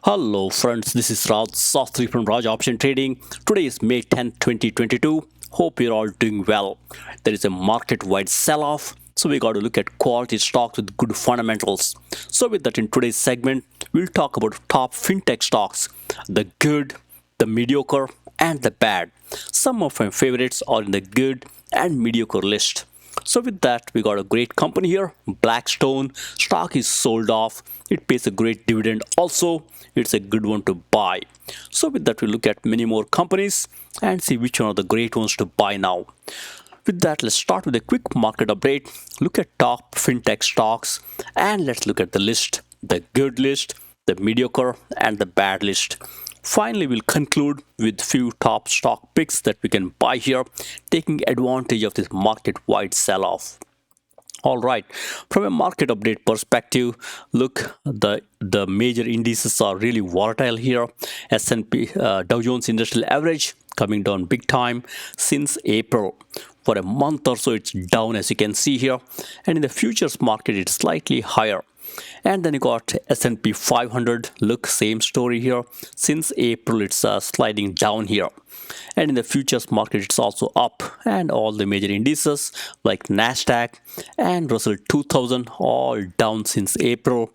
Hello friends, this is Raj Sastry from Raj Option Trading. Today is May 10th, 2022. Hope you're all doing well. There is a market-wide sell-off, so we got to look at quality stocks with good fundamentals. So with that, in today's segment, we'll talk about top fintech stocks, the good, the mediocre, and the bad. Some of my favorites are in the good and mediocre list. So with that, we got a great company here, Blackstone. Stock is sold off. It pays a great dividend. Also, it's a good one to buy. So with that, we look at many more companies and see which one are the great ones to buy now. With that, let's start with a quick market update. Look at top fintech stocks and let's look at the list, the good list, the mediocre, and the bad list. Finally, we'll conclude with few top stock picks that we can buy here, taking advantage of this market-wide sell-off. All right, from a market update perspective, look, the major indices are really volatile here. S&P Dow Jones Industrial Average coming down big time since April. For a month or so, it's down as you can see here, and in the futures market, it's slightly higher. And then you got S&P 500. Look, same story here. Since April, it's sliding down here. And in the futures market, it's also up. And all the major indices like Nasdaq and Russell 2000 all down since April.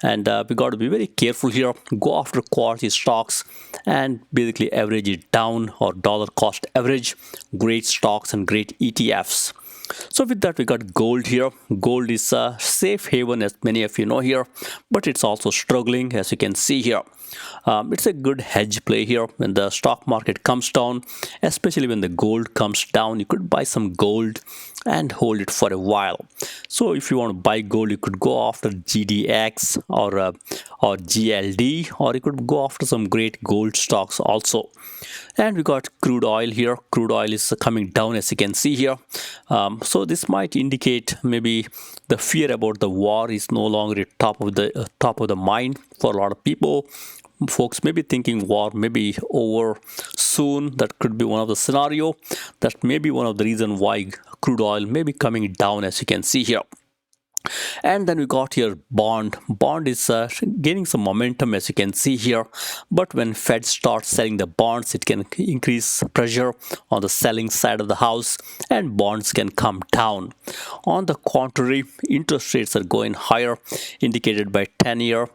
And we got to be very careful here. Go after quality stocks and basically average it down or dollar cost average. Great stocks and great ETFs. So with that, we got gold here. Gold is a safe haven, as many of you know here, but it's also struggling, as you can see here. It's a good hedge play here when the stock market comes down, especially when the gold comes down. You could buy some gold and hold it for a while. So if you want to buy gold, you could go after GDX or GLD, or you could go after some great gold stocks also. And we got crude oil here. Crude oil is coming down, as you can see here. So this might indicate maybe the fear about the war is no longer at top of the mind for a lot of people. Folks may be thinking war may be over soon. That could be one of the scenario. That may be one of the reason why crude oil may be coming down, as you can see here. And then we got here bond. Bond is gaining some momentum, as you can see here. But when Fed starts selling the bonds, it can increase pressure on the selling side of the house and bonds can come down. On the contrary, interest rates are going higher, indicated by 10-year.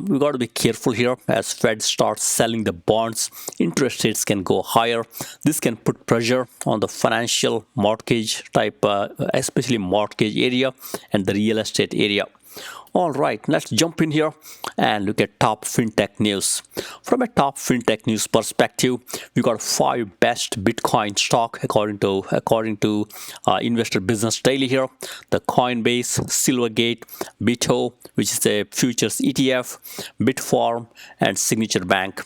We got to be careful here. As Fed starts selling the bonds, interest rates can go higher. This can put pressure on the financial mortgage type, especially mortgage area and the real estate area. All right, let's jump in here and look at top fintech news. From a top fintech news perspective, we got 5 best Bitcoin stock according to Investor Business Daily here. The Coinbase, Silvergate, Bito, which is a futures ETF, Bitfarm, and Signature Bank.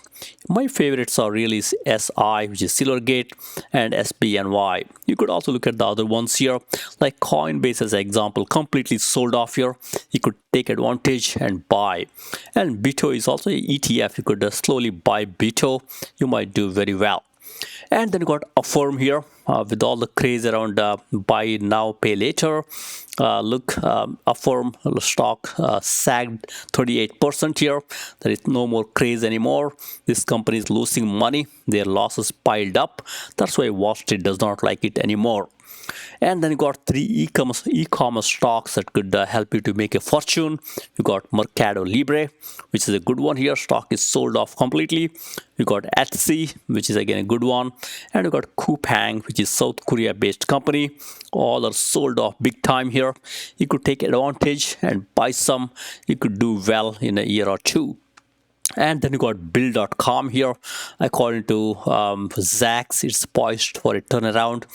My favorites are really SI, which is Silvergate, and SBNY. You could also look at the other ones here, like Coinbase as an example, completely sold off here. You could take advantage and buy. And Bito is also an ETF. You could slowly buy Bito. You might do very well. And then you got Affirm here with all the craze around buy now, pay later. Look, Affirm stock sagged 38% here. There is no more craze anymore. This company is losing money. Their losses piled up. That's why Wall Street does not like it anymore. And then you got 3 e-commerce stocks that could help you to make a fortune. You got Mercado Libre, which is a good one here. Stock is sold off completely. You got Etsy, which is again a good one. And you got Coupang, which is South Korea based company. All are sold off big time here. You could take advantage and buy some. You could do well in a year or two. And then you got Bill.com here. According to Zacks, it's poised for a turnaround.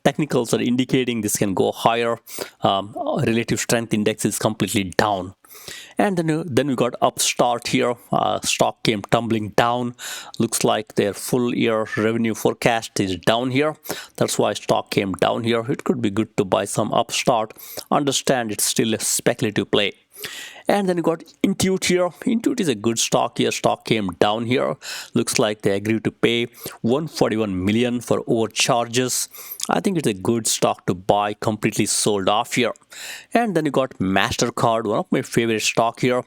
Technicals are indicating this can go higher. Relative strength index is completely down. And then we got Upstart here. Stock came tumbling down. Looks like their full year revenue forecast is down here. That's why stock came down here. It could be good to buy some Upstart. Understand it's still a speculative play. And then you got INTU here. INTU is a good stock here. Stock came down here. Looks like they agreed to pay 141 million for overcharges. I think it's a good stock to buy, completely sold off here. And then you got MasterCard, one of my favorite stock here.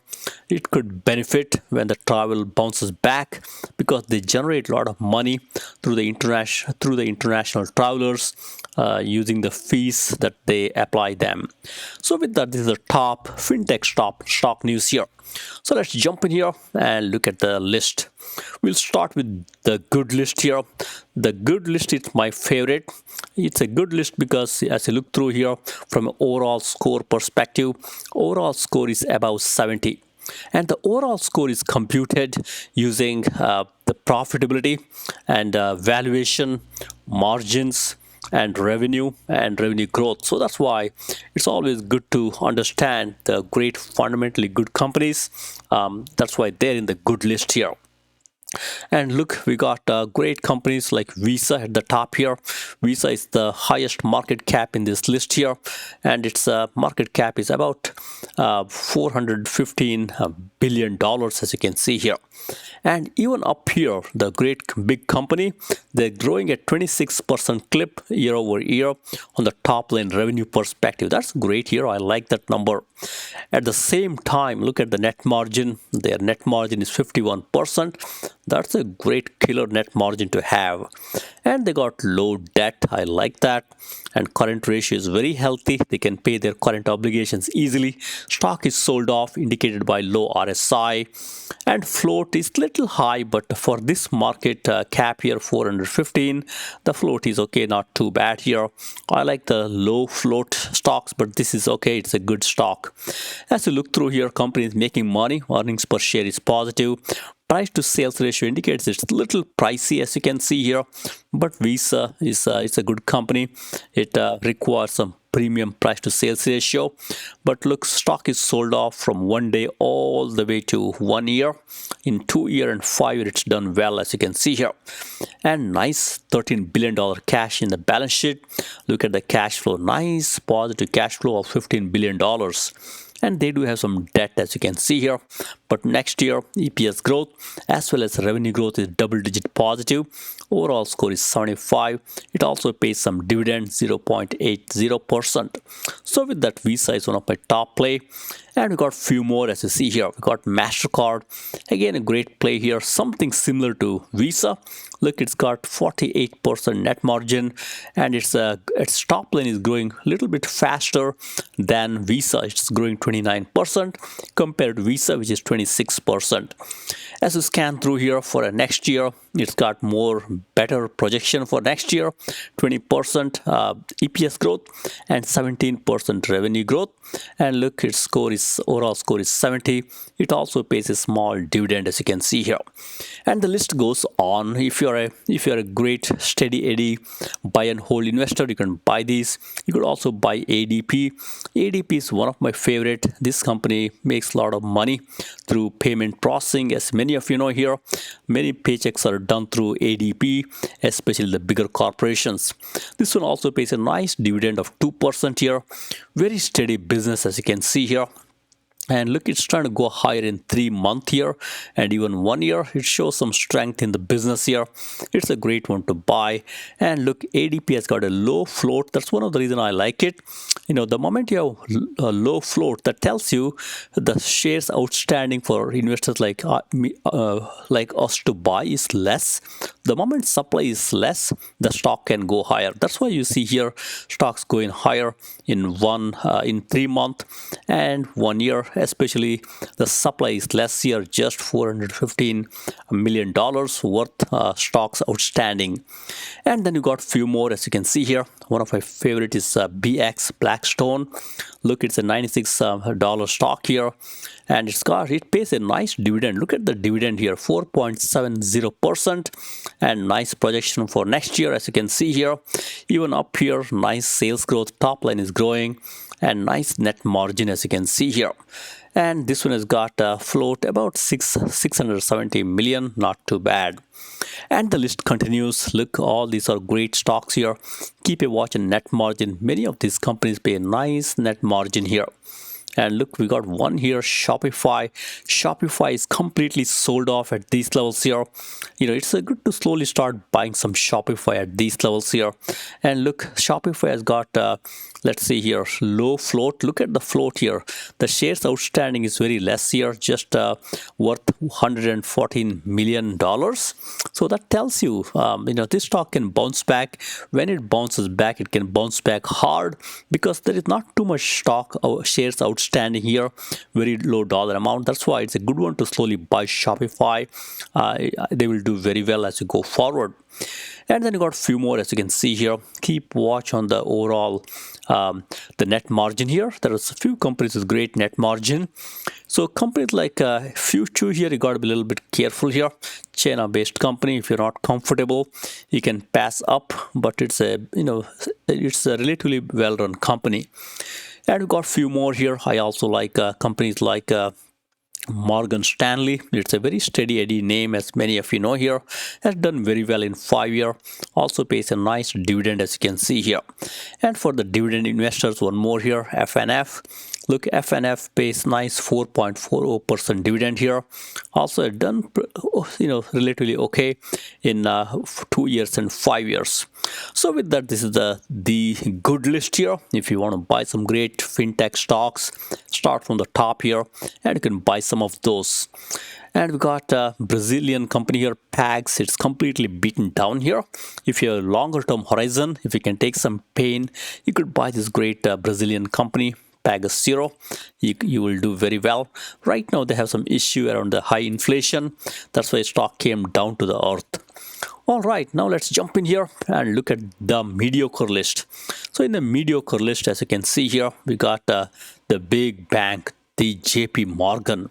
It could benefit when the travel bounces back because they generate a lot of money through the international travelers using the fees that they apply them. So with that, this is the top Fintech stock news here. So let's jump in here and look at the list. We'll start with the good list here. The good list is my favorite. It's a good list because as you look through here from an overall score perspective, overall score is above 70. And the overall score is computed using the profitability and valuation, margins, and revenue growth. So that's why it's always good to understand the great fundamentally good companies. That's why they're in the good list here. And look, we got great companies like Visa at the top here. Visa is the highest market cap in this list here, and its market cap is about $415 billion, as you can see here. And even up here, the great big company, they're growing at 26% clip year over year on the top line revenue perspective. That's great here. I like that number. At the same time, look at the net margin. Their net margin is 51%. That's a great killer net margin to have. And they got low debt. I like that. And current ratio is very healthy. They can pay their current obligations easily. Stock is sold off, indicated by low RSI. And float is little high, but for this market cap here, 415, the float is okay, not too bad here. I like the low float stocks, but this is okay. It's a good stock. As you look through here, company is making money. Earnings per share is positive. Price to sales ratio indicates it's a little pricey, as you can see here, but Visa is it's a good company. It requires some premium price to sales ratio, but look, stock is sold off from 1 day all the way to 1 year. In 2 year and 5 year, it's done well, as you can see here. And nice $13 billion cash in the balance sheet. Look at the cash flow, nice positive cash flow of $15 billion. And they do have some debt, as you can see here. But next year, EPS growth as well as revenue growth is double-digit positive. Overall score is 75. It also pays some dividend, 0.80%. So with that, Visa is one of my top play. And we got few more, as you see here. We got MasterCard. Again, a great play here. Something similar to Visa. Look, it's got 48% net margin, and its top line is growing a little bit faster than Visa. It's growing 29% compared to Visa, which is 26%. As you scan through here for next year, it's got better projection for next year, 20% EPS growth and 17% revenue growth. And look, its overall score is 70. It also pays a small dividend, as you can see here. And the list goes on. If you're a great steady Eddie buy and hold investor, you can buy these. You could also buy ADP. ADP is one of my favorite. This company makes a lot of money through payment processing. As many of you know here, many paychecks are done through ADP, especially the bigger corporations. This one also pays a nice dividend of 2% here. Very steady business, as you can see here. And look, it's trying to go higher in 3 months here and even 1 year. It shows some strength in the business here. It's a great one to buy. And look, ADP has got a low float. That's one of the reasons I like it. You know, the moment you have a low float, that tells you the shares outstanding for investors like us to buy is less. The moment supply is less, the stock can go higher. That's why you see here stocks going higher in 3 months and 1 year. Especially the supply is less here, just $415 million worth stocks outstanding. And then you got few more, as you can see here. One of my favorite is BX Blackstone. Look, it's a $96 stock here, and it pays a nice dividend. Look at the dividend here, 4.70%, and nice projection for next year, as you can see here. Even up here, nice sales growth, top line is growing, and nice net margin, as you can see here. And this one has got a float about 670 million, not too bad. And the list continues. Look, all these are great stocks here. Keep a watch on net margin. Many of these companies pay a nice net margin here. And look, we got one here, Shopify. Shopify is completely sold off at these levels here. It's a good to slowly start buying some Shopify at these levels here. And look, Shopify has got let's see here, low float. Look at the float here. The shares outstanding is very less here, just worth $114 million. So that tells you, this stock can bounce back. When it bounces back, it can bounce back hard because there is not too much stock or shares outstanding here, very low dollar amount. That's why it's a good one to slowly buy Shopify. They will do very well as you go forward. And then you got a few more, as you can see here. Keep watch on the overall the net margin here. There are a few companies with great net margin. So companies like Future here, you got to be a little bit careful here. China-based company. If you're not comfortable, you can pass up. But it's a it's a relatively well-run company. And we got a few more here. I also like companies like Morgan Stanley. It's a very steady Eddie name, as many of you know here. Has done very well in 5 years. Also pays a nice dividend, as you can see here. And for the dividend investors, one more here, FNF. Look, FNF pays nice 4.40% dividend here. Also it done relatively okay in 2 years and 5 years. So with that, this is the good list here. If you want to buy some great fintech stocks, start from the top here and you can buy some of those. And we got a Brazilian company here, PAGS. It's completely beaten down here. If you have a longer term horizon, if you can take some pain, you could buy this great Brazilian company, PAGS Zero. You will do very well. Right now they have some issue around the high inflation. That's why stock came down to the earth. All right, now let's jump in here and look at the mediocre list. So in the mediocre list, as you can see here, we got the big bank, the JP Morgan.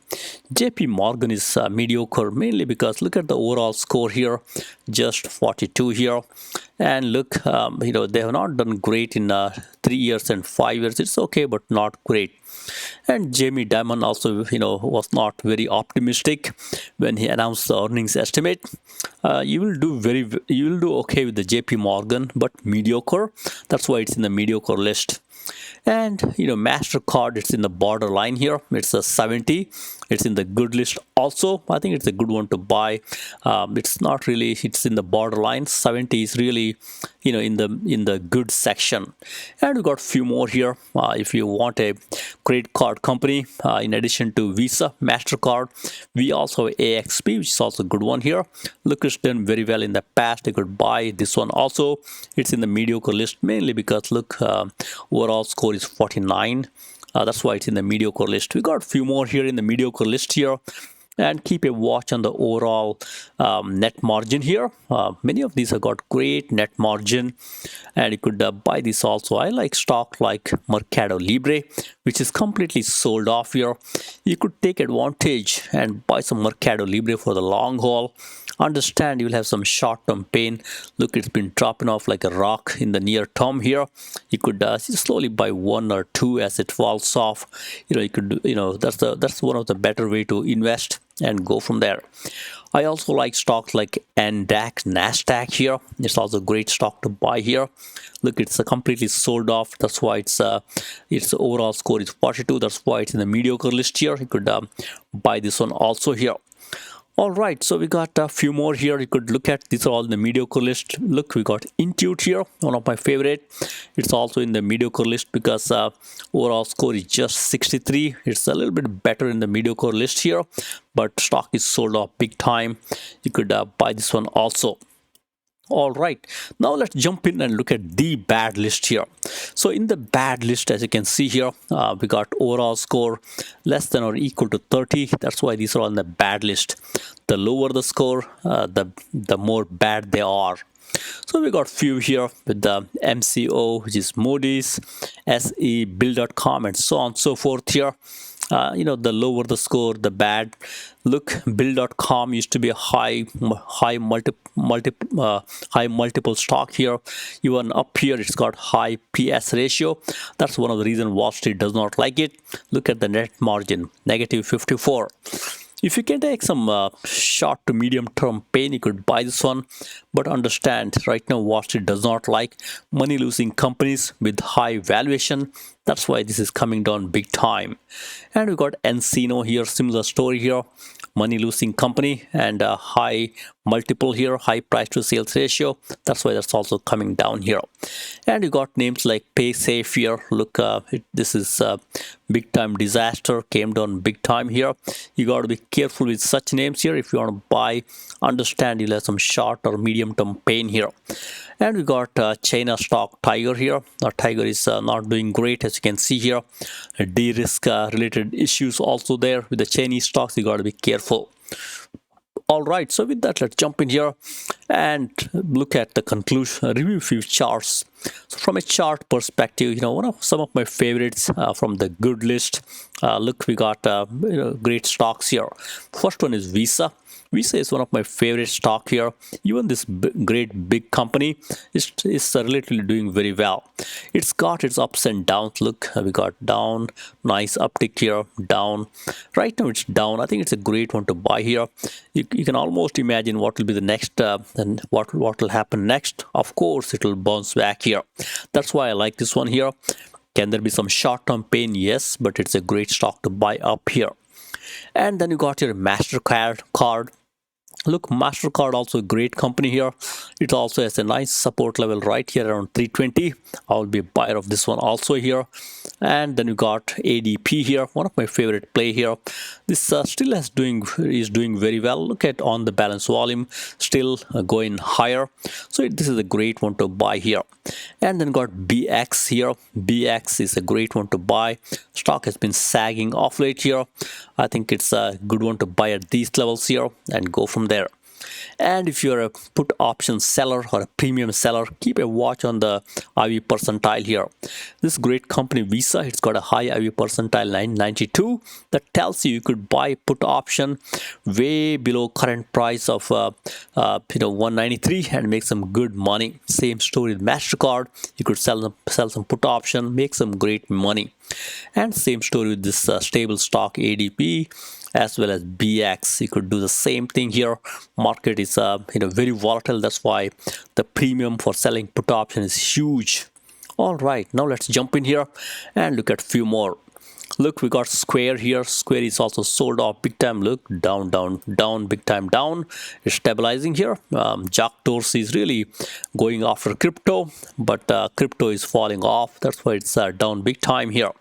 JP Morgan is mediocre mainly because look at the overall score here, just 42 here. And look, they have not done great in 3 years and 5 years. It's okay, but not great. And Jamie Dimon also, was not very optimistic when he announced the earnings estimate. You will do okay with the JP Morgan, but mediocre. That's why it's in the mediocre list. And MasterCard, it's in the borderline here. It's a 70. It's in the good list also. I think it's a good one to buy. It's not really, it's in the borderline. 70 is really in the good section. And we got a few more here. If you want a credit card company, in addition to Visa, MasterCard, we also have AXP, which is also a good one here. Look, it's done very well in the past. You could buy this one also. It's in the mediocre list mainly because look, overall score is 49. That's why it's in the mediocre list. We got a few more here in the mediocre list here. And keep a watch on the overall net margin here. Many of these have got great net margin, and you could buy this also. I like stock like Mercado Libre, which is completely sold off here. You could take advantage and buy some Mercado Libre for the long haul. Understand you'll have some short-term pain. Look, it's been dropping off like a rock in the near term here. You could slowly buy one or two as it falls off. You could that's one of the better way to invest and go from there. I also like stocks like NASDAQ here. It's also a great stock to buy here. Look, it's completely sold off. That's why its overall score is 42. That's why it's in the mediocre list here. You could buy this one also here. All right, so we got a few more here. You could look at. These are all in the mediocre list. Look, we got INTU here, one of my favorite. It's also in the mediocre list because overall score is just 63. It's a little bit better in the mediocre list here, but stock is sold off big time. You could buy this one also. All right, now let's jump in and look at the bad list here. So in the bad list, as you can see here, we got overall score less than or equal to 30. That's why these are on the bad list. The lower the score, the more bad they are. So we got few here with the MCO, which is Moody's, SE, Bill.com, and so on and so forth here. The lower the score, the bad. Look, Bill.com used to be a high multiple stock here. Even up here, it's got high PS ratio. That's one of the reasons Wall Street does not like it. Look at the net margin, negative 54. If you can take some short to medium term pain, you could buy this one. But understand, right now Wall Street does not like money losing companies with high valuation. That's why this is coming down big time. And we got Encino here, similar story here. Money losing company and a high multiple here, high price to sales ratio. That's why that's also coming down here. And you got names like PaySafe here. Look, this is a big time disaster, came down big time here. You got to be careful with such names here. If you want to buy, understand you'll have some short or medium term pain here. And we got China stock Tiger here. Tiger is not doing great, as you can see here. De-risk related issues also there with the Chinese stocks. You got to be careful. All right, so with that, let's jump in here and look at the conclusion, review a few charts. So from a chart perspective, some of my favorites from the good list. Look, we got great stocks here. First one is Visa. Visa is one of my favorite stock here. Even this great big company is relatively doing very well. It's got its ups and downs. Look, we got down, nice uptick here, down. Right now it's down. I think it's a great one to buy here. You can almost imagine what will be the next and what will happen next. Of course, it will bounce back here. That's why I like this one here. Can there be some short-term pain? Yes, but it's a great stock to buy up here. And then you got your MasterCard card. Look, MasterCard also a great company here. It also has a nice support level right here around 320. I'll be a buyer of this one also here. And then you got ADP here, one of my favorite play here. This still is doing very well. Look at on the balance volume, still going higher. So this is a great one to buy here. And then got BX here. BX is a great one to buy. Stock has been sagging off late here. I think it's a good one to buy at these levels here and go from there. And if you're a put option seller or a premium seller, keep a watch on the IV percentile here. This great company Visa, it's got a high IV percentile 992. That tells you could buy put option way below current price of 193 and make some good money. Same story with MasterCard. You could sell some put option, make some great money. And same story with this stable stock ADP as well as BX. You could do the same thing here. Market is very volatile. That's why the premium for selling put option is huge. All right, now let's jump in here and look at few more. Look, we got Square here. Square is also sold off big time. Look, down, big time down. It's stabilizing here. Jack Dorsey is really going after crypto, but crypto is falling off. That's why it's down big time here.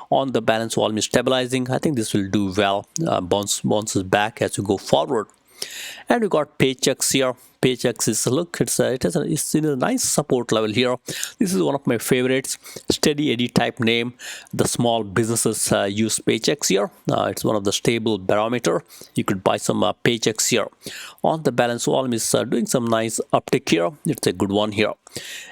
On the balance volume is stabilizing. I think this will do well. Bounces back as you go forward. And we got Paychex here. Paychex is, look, it's in a nice support level here. This is one of my favorites. Steady Eddie type name. The small businesses use Paychex here. It's one of the stable barometer. You could buy some Paychex here. On the balance volume is doing some nice uptick here. It's a good one here.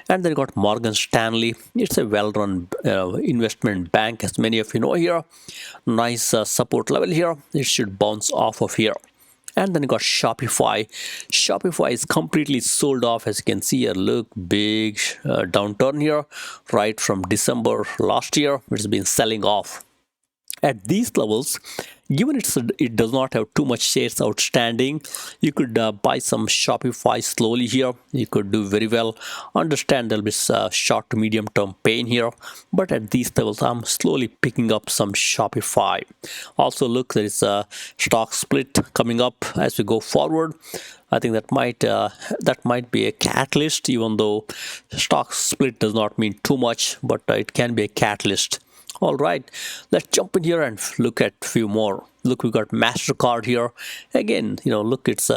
And then you got Morgan Stanley. It's a well-run investment bank, as many of you know here. Nice support level here. It should bounce off of here. And then you got Shopify. Shopify is completely sold off, as you can see here. Look, big downturn here right from December last year. It's been selling off. At these levels, given it does not have too much shares outstanding, you could buy some Shopify slowly here. You could do very well. Understand there'll be short to medium term pain here, but at these levels I'm slowly picking up some Shopify. Also, look, there is a stock split coming up as we go forward. I think that might be a catalyst, even though stock split does not mean too much, but it can be a catalyst. All right, let's jump in here and look at a few more. Look, we got MasterCard here. Again, look, it's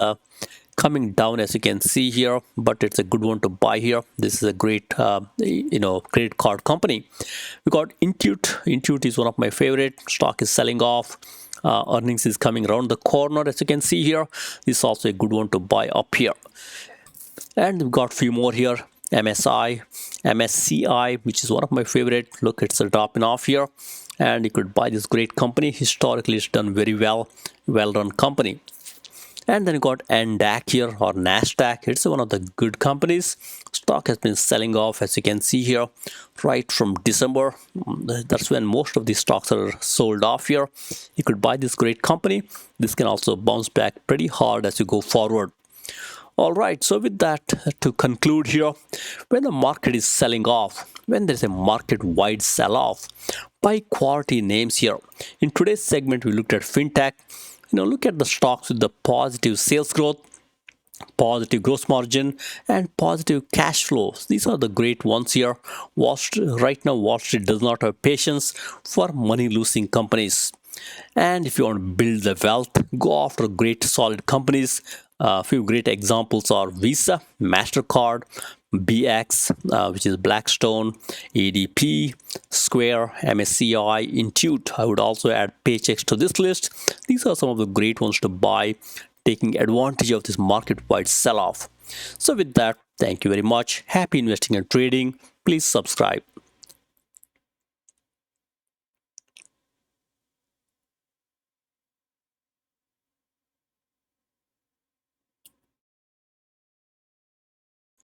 coming down, as you can see here, but it's a good one to buy here. This is a great, credit card company. We got INTU. INTU is one of my favorite. Stock is selling off. Earnings is coming around the corner, as you can see here. This is also a good one to buy up here. And we've got a few more here. MSCI, which is one of my favorite. Look, it's dropping off here, and you could buy this great company. Historically, it's done very well, well-run company. And then you got NDAC here, or NASDAQ. It's one of the good companies. Stock has been selling off, as you can see here, right from December. That's when most of these stocks are sold off here. You could buy this great company. This can also bounce back pretty hard as you go forward. All right, so with that, to conclude here, when the market is selling off, when there's a market-wide sell-off, buy quality names here. In today's segment, we looked at fintech. Look at the stocks with the positive sales growth, positive gross margin, and positive cash flows. These are the great ones here. Right now, Wall Street does not have patience for money-losing companies. And if you want to build the wealth, go after great solid companies. A few great examples are Visa, MasterCard, BX, which is Blackstone, ADP, Square, MSCI, INTU. I would also add Paychex to this list. These are some of the great ones to buy, taking advantage of this market-wide sell-off. So with that, thank you very much. Happy investing and trading. Please subscribe.